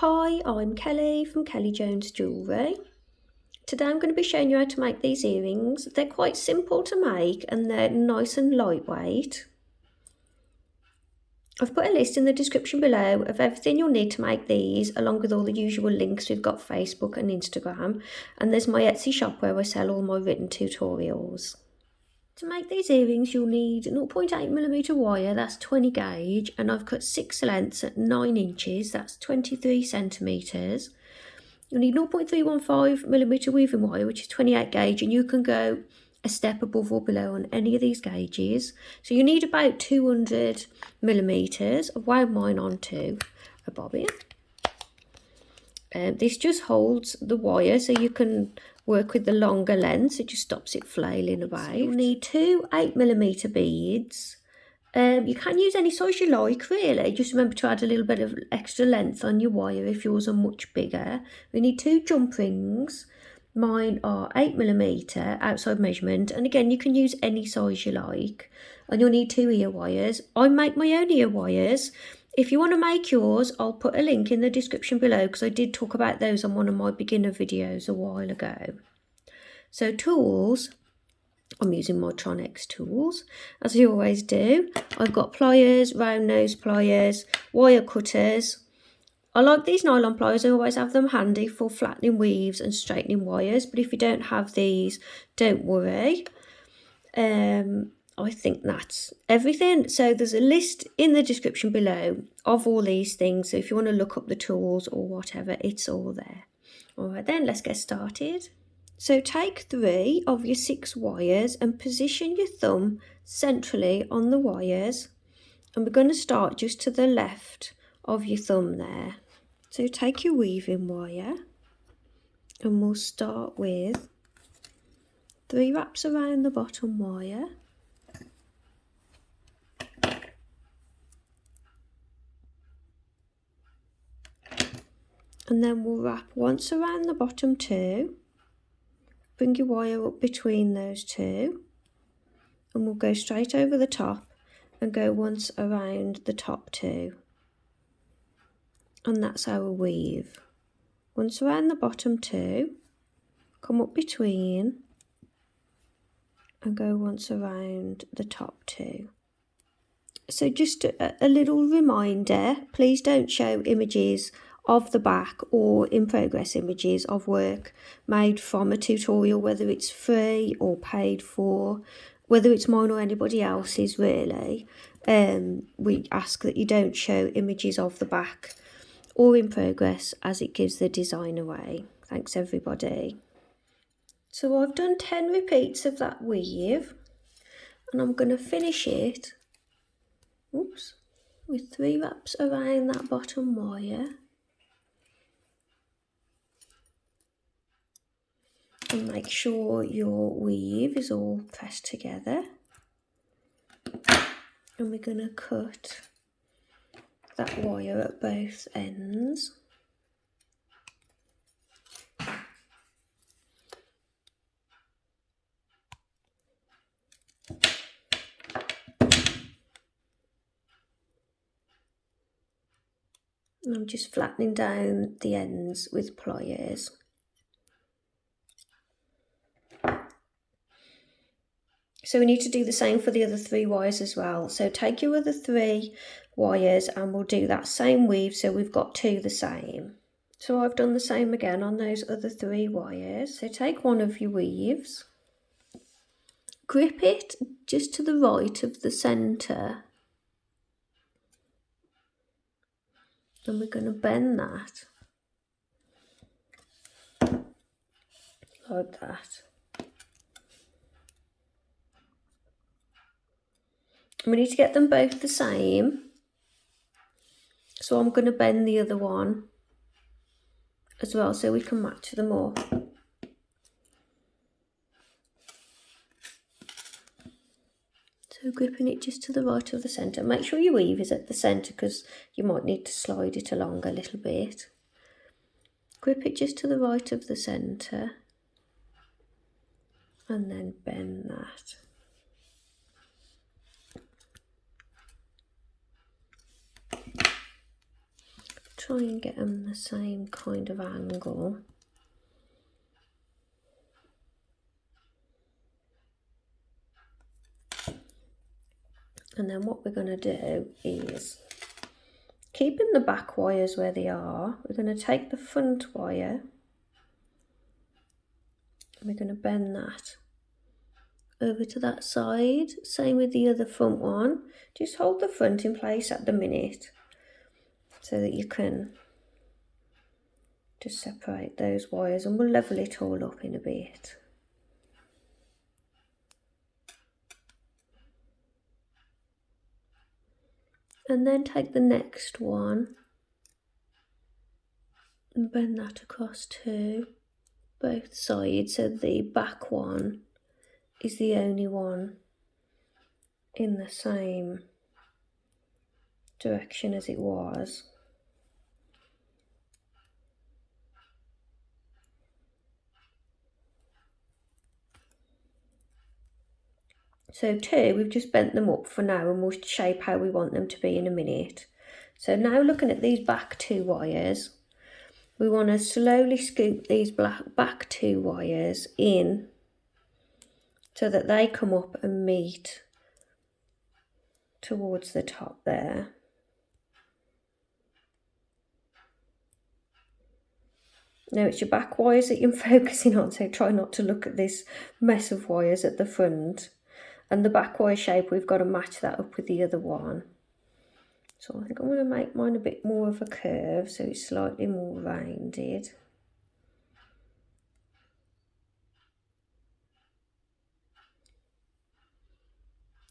Hi, I'm Kelly from Kelly Jewellery. Today I'm going to be showing you how to make these earrings. They're quite simple to make and they're nice and lightweight. I've put a list in the description below of everything you'll need to make these, along with all the usual links. We've got Facebook and Instagram, and there's my Etsy shop where I sell all my written tutorials. To make these earrings you'll need 0.8mm wire, that's 20 gauge, and I've cut 6 lengths at 9 inches, that's 23 centimetres. You'll need 0.315mm weaving wire, which is 28 gauge, and you can go a step above or below on any of these gauges. So you need about 200mm. I've wound mine onto a bobbin. This just holds the wire so you can work with the longer lengths. It just stops it flailing about. So you'll need 2 8mm beads. You can use any size you like, really. Just remember to add a little bit of extra length on your wire if yours are much bigger. We need 2 jump rings. Mine are 8mm outside measurement, and again you can use any size you like. And you'll need 2 ear wires. I make my own ear wires. If you want to make yours, I'll put a link in the description below because I did talk about those on one of my beginner videos a while ago. So tools, I'm using my Tronex tools, as I always do. I've got pliers, round nose pliers, wire cutters. I like these nylon pliers, I always have them handy for flattening weaves and straightening wires, but if you don't have these, don't worry. I think that's everything. So there's a list in the description below of all these things, so if you want to look up the tools or whatever, it's all there. Alright then, let's get started. So take 3 of your 6 wires and position your thumb centrally on the wires, and we're going to start just to the left of your thumb there. So take your weaving wire and we'll start with 3 wraps around the bottom wire, and then we'll wrap once around the bottom 2. Bring your wire up between those 2, and we'll go straight over the top and go once around the top 2. And that's our weave. Once around the bottom 2, come up between and go once around the top 2. So just a little reminder, please don't show images of the back or in progress images of work made from a tutorial, whether it's free or paid for, whether it's mine or anybody else's really. We ask that you don't show images of the back or in progress, as it gives the design away. Thanks everybody. So I've done 10 repeats of that weave, and I'm going to finish it with 3 wraps around that bottom wire, and make sure your weave is all pressed together. And we're going to cut that wire at both ends. And I'm just flattening down the ends with pliers. So we need to do the same for the other 3 wires as well. So take your other 3 wires and we'll do that same weave, so we've got 2 the same. So I've done the same again on those other 3 wires. So take one of your weaves, grip it just to the right of the centre, and we're going to bend that like that. We need to get them both the same, so I'm going to bend the other one as well so we can match them up. So gripping it just to the right of the centre. Make sure your weave is at the centre because you might need to slide it along a little bit. Grip it just to the right of the centre and then bend that. try and get them the same kind of angle. And then what we're going to do is, keeping the back wires where they are, we're going to take the front wire and we're going to bend that over to that side. Same with the other front one. Just hold the front in place at the minute so that you can just separate those wires, and we'll level it all up in a bit. And then take the next one and bend that across to both sides, so the back one is the only one in the same direction as it was. So two, we've just bent them up for now, and we'll shape how we want them to be in a minute. So now looking at these back two wires, we want to slowly scoop these back two wires in so that they come up and meet towards the top there. Now it's your back wires that you're focusing on, so try not to look at this mess of wires at the front. And the back wire shape, we've got to match that up with the other one. So I think I'm going to make mine a bit more of a curve, so it's slightly more rounded.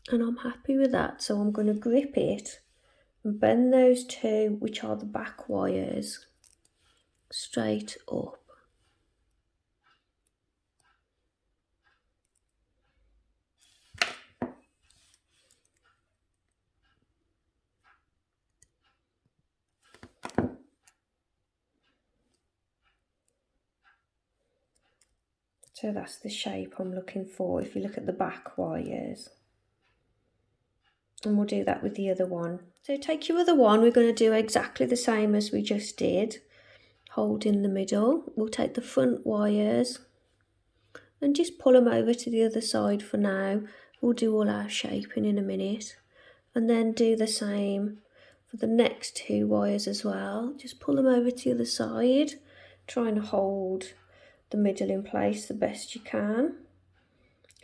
And I'm happy with that, so I'm going to grip it and bend those two, which are the back wires, straight up. So that's the shape I'm looking for if you look at the back wires. And we'll do that with the other one. So take your other one, we're going to do exactly the same as we just did. Hold in the middle. We'll take the front wires and just pull them over to the other side for now. We'll do all our shaping in a minute. And then do the same for the next two wires as well. Just pull them over to the other side. Try and hold the middle in place the best you can.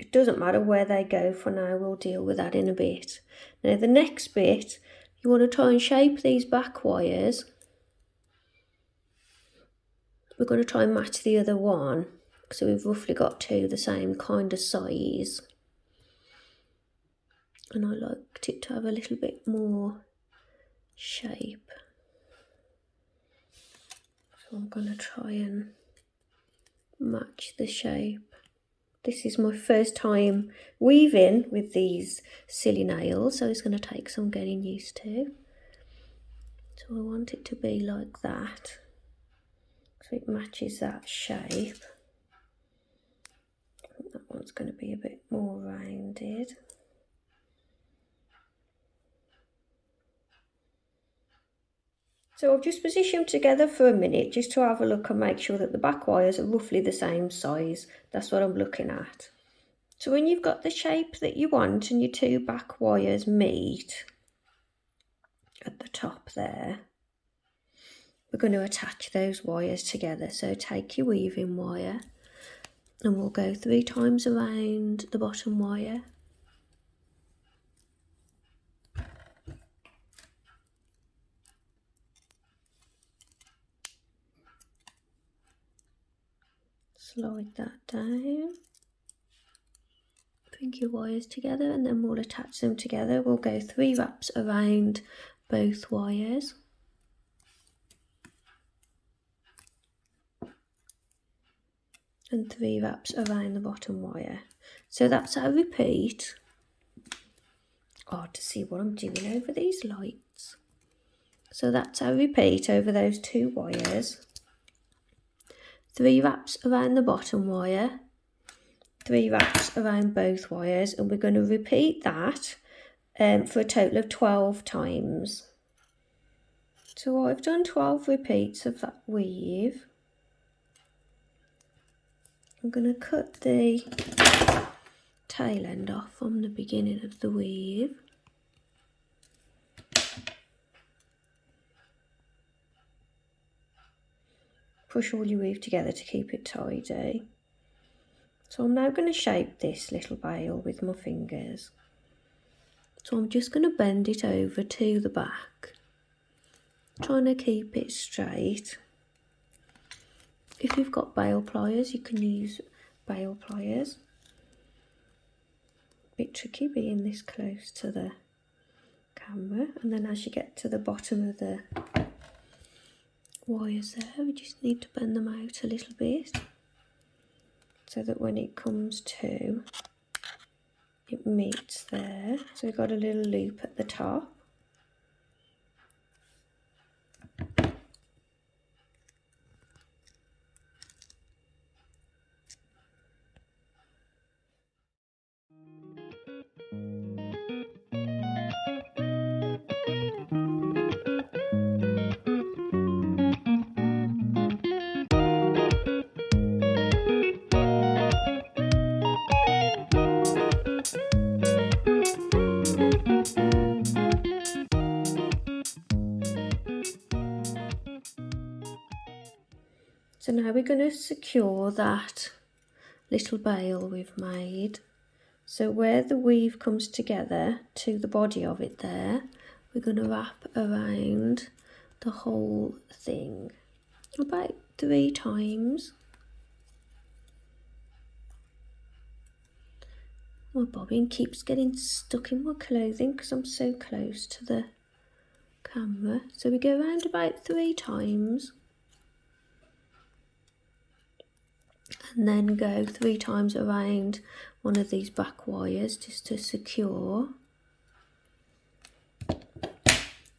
It doesn't matter where they go for now, we'll deal with that in a bit. Now the next bit, you want to try and shape these back wires. We're going to try and match the other one, so we've roughly got two the same kind of size. And I liked it to have a little bit more shape. So I'm going to try and match the shape. This is my first time weaving with these silly nails, so it's going to take some getting used to. So I want it to be like that, so it matches that shape. I think that one's going to be a bit more rounded. So I've just positioned them together for a minute just to have a look and make sure that the back wires are roughly the same size. That's what I'm looking at. So when you've got the shape that you want and your two back wires meet at the top there, we're going to attach those wires together. So take your weaving wire and we'll go 3 times around the bottom wire. Slide that down, bring your wires together, and then we'll attach them together. We'll go 3 wraps around both wires. And 3 wraps around the bottom wire. So that's our repeat. Hard to see what I'm doing over these lights. So that's our repeat over those 2 wires. 3 wraps around the bottom wire, 3 wraps around both wires, and we're going to repeat that for a total of 12 times. So I've done 12 repeats of that weave. I'm going to cut the tail end off from the beginning of the weave. Push all your weave together to keep it tidy. So I'm now going to shape this little bail with my fingers. So I'm just going to bend it over to the back, trying to keep it straight. If you've got bail pliers, you can use bail pliers. A bit tricky being this close to the camera, and then as you get to the bottom of the wires there, we just need to bend them out a little bit so that when it comes to, it meets there. So we've got a little loop at the top. So now we're going to secure that little bail we've made. So where the weave comes together to the body of it there, we're going to wrap around the whole thing about 3 times. My bobbin keeps getting stuck in my clothing because I'm so close to the camera. So we go around about 3 times. And then go 3 times around one of these back wires just to secure.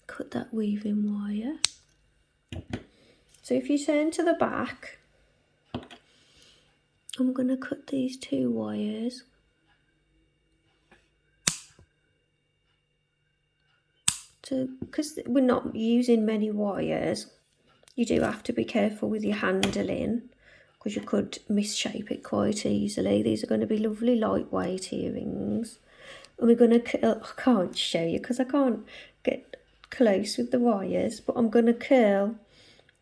Cut that weaving wire. So if you turn to the back, I'm going to cut these 2 wires. So because we're not using many wires, you do have to be careful with your handling, because you could misshape it quite easily. These are going to be lovely lightweight earrings. And we're going to curl, I can't show you because I can't get close with the wires, but I'm going to curl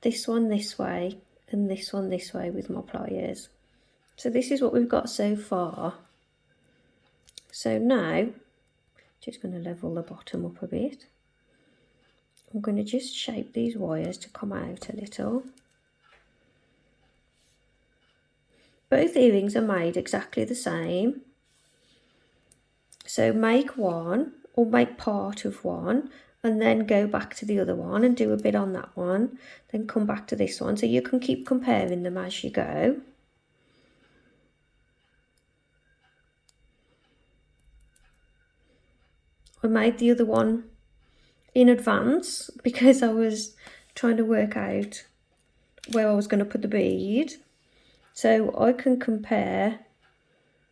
this one this way and this one this way with my pliers. So this is what we've got so far. So now, just going to level the bottom up a bit. I'm going to just shape these wires to come out a little. Both earrings are made exactly the same. So make one or make part of one and then go back to the other one and do a bit on that one. Then come back to this one. So you can keep comparing them as you go. I made the other one in advance because I was trying to work out where I was going to put the bead. So I can compare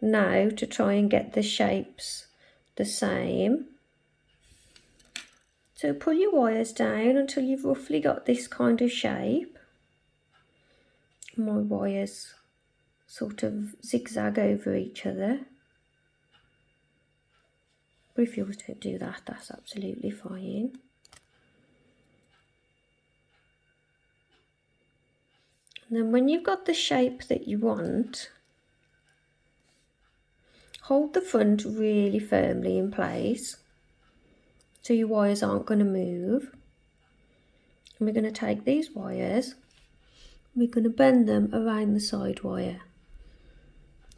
now to try and get the shapes the same. So pull your wires down until you've roughly got this kind of shape. My wires sort of zigzag over each other. But if yours don't do that, that's absolutely fine. And then when you've got the shape that you want, hold the front really firmly in place so your wires aren't going to move. And we're going to take these wires, we're going to bend them around the side wire.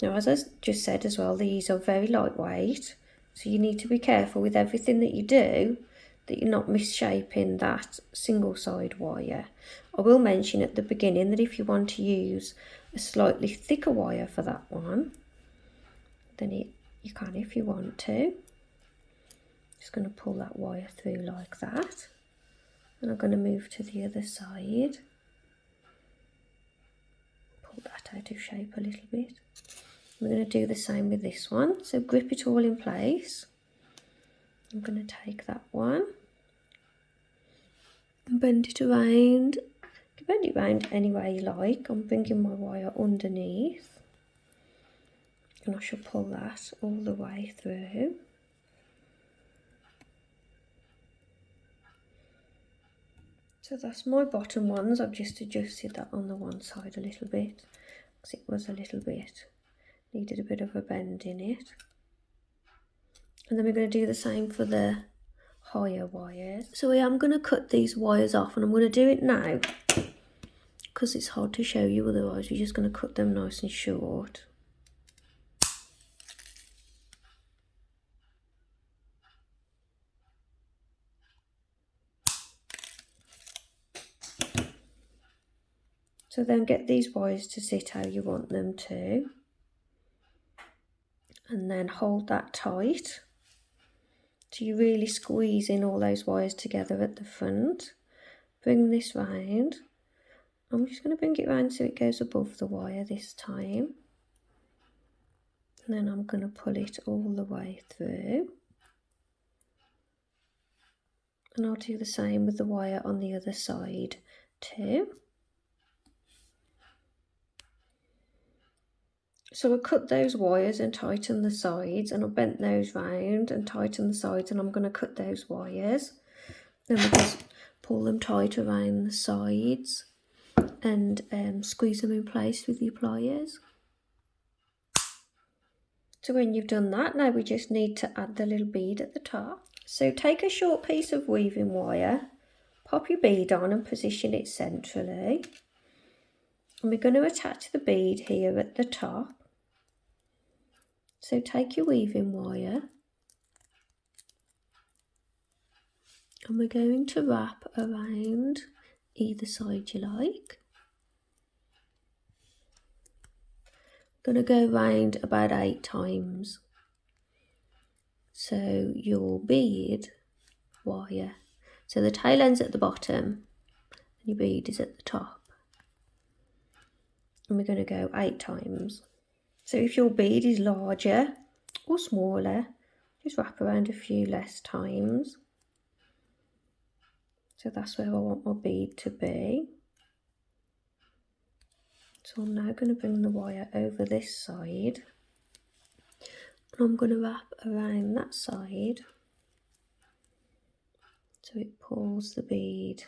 Now, as I just said as well, these are very lightweight, so you need to be careful with everything that you do, that you're not missshaping that single side wire. I will mention at the beginning that if you want to use a slightly thicker wire for that one, then you can if you want to. Just going to pull that wire through like that, and I'm going to move to the other side. Pull that out of shape a little bit. We're going to do the same with this one. So grip it all in place. I'm going to take that one. and bend it around. You can bend it around any way you like. I'm bringing my wire underneath, and I shall pull that all the way through. So that's my bottom ones. I've just adjusted that on the one side a little bit because it was a little bit, needed a bit of a bend in it. And then we're going to do the same for the higher wires. So I am going to cut these wires off, and I'm going to do it now because it's hard to show you otherwise. We're just going to cut them nice and short. So then get these wires to sit how you want them to, and then hold that tight. So you really squeeze in all those wires together at the front. Bring this round. I'm just going to bring it round so it goes above the wire this time. And then I'm going to pull it all the way through. And I'll do the same with the wire on the other side too. So I cut those wires and tighten the sides, and I bent those round and tighten the sides, and I'm going to cut those wires. Then we just pull them tight around the sides and squeeze them in place with your pliers. So when you've done that, now we just need to add the little bead at the top. So take a short piece of weaving wire, pop your bead on and position it centrally. And we're going to attach the bead here at the top. So take your weaving wire and we're going to wrap around either side you like. I'm going to go round about 8 times. So your bead wire, so the tail end's at the bottom and your bead is at the top. And we're going to go 8 times. So if your bead is larger or smaller, just wrap around a few less times. So that's where I want my bead to be. So I'm now going to bring the wire over this side. And I'm going to wrap around that side. So it pulls the bead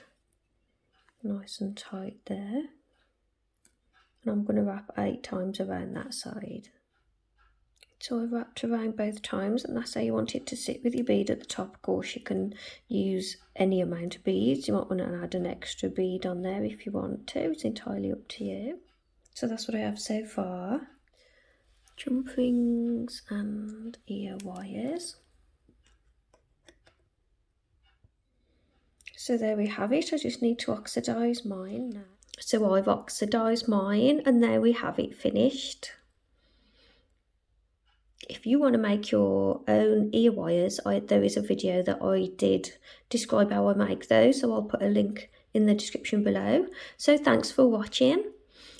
nice and tight there. And I'm going to wrap 8 times around that side. So I've wrapped around both times, and that's how you want it to sit with your bead at the top. Of course, you can use any amount of beads. You might want to add an extra bead on there if you want to. It's entirely up to you. So that's what I have so far. Jump rings and ear wires. So there we have it. I just need to oxidise mine now. So I've oxidised mine, and there we have it finished. If you want to make your own ear wires, there is a video that I did describe how I make those, so I'll put a link in the description below. So thanks for watching.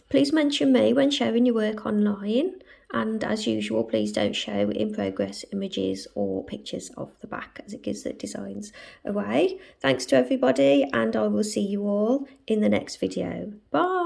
Please mention me when sharing your work online, and as usual, please don't show in progress images or pictures of the back, as it gives the designs away. Thanks to everybody, and I will see you all in the next video. Bye!